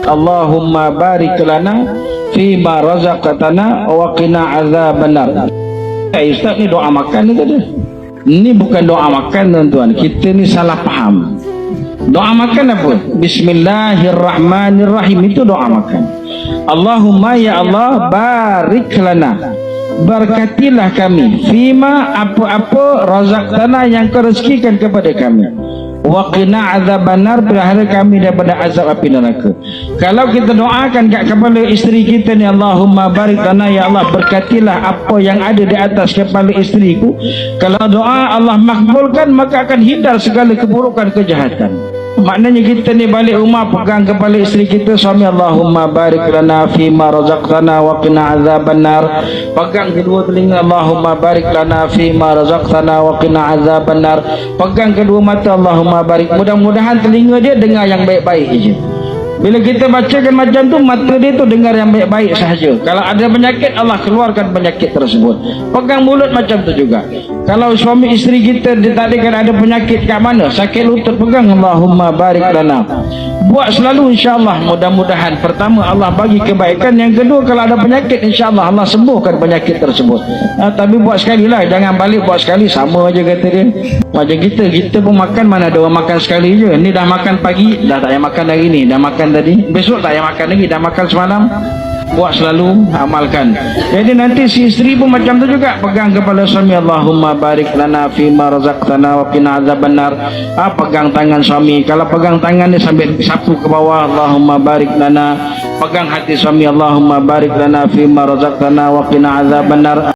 Allahumma barik lana fima razaqtana wa qina azabannar. Ustaz, ni doa makan ni tadi. Ini bukan doa makan tuan-tuan. Kita ni salah faham. Doa makan apa? Bismillahirrahmanirrahim, itu doa makan. Allahumma ya Allah barik lana, berkatilah kami fima apa-apa razaqtana yang kau rezekikan kepada kami, wa qina azabannar, pelihara kami daripada azab api neraka. Kalau kita doakan kat kepala isteri kita ni, Allahumma barik lana, ya Allah berkatilah apa yang ada di atas kepala isteriku. Kalau doa Allah makbulkan, maka akan hindar segala keburukan, kejahatan. Maknanya kita ni balik rumah pegang kepala isteri kita, suami, Allahumma barik lana fima razaqtana wa qina azabannar. Pegang kedua telinga, Allahumma barik lana fima razaqtana wa qina azabannar. Pegang kedua mata, Allahumma barik. Mudah-mudahan telinga dia dengar yang baik-baik je. Bila kita bacakan macam tu, mata dia tu dengar yang baik-baik sahaja. Kalau ada penyakit, Allah keluarkan penyakit tersebut. Pegang mulut macam tu juga. Kalau suami isteri kita ditadikkan ada penyakit kat mana, sakit lutut, pegang Allahumma barik lana. Buat selalu, insya-Allah. Mudah-mudahan pertama Allah bagi kebaikan, yang kedua kalau ada penyakit, insya-Allah Allah sembuhkan penyakit tersebut. Tapi buat sekali lah, jangan balik buat sekali, sama aja kata dia. Macam kita pun makan, mana ada orang makan sekali je. Ni dah makan pagi, dah tak payah makan hari ni, dah makan tadi, besok tak payah makan lagi, dah makan semalam. Buat selalu, amalkan. Jadi nanti si isteri pun macam tu juga, pegang kepala suami, Allahumma barik lana fima razaqtana wa qina azabannar. Pegang tangan suami, kalau pegang tangan dia sambil sapu ke bawah, Allahumma barik lana. Pegang hati suami, Allahumma barik lana fima razaqtana wa qina azabannar.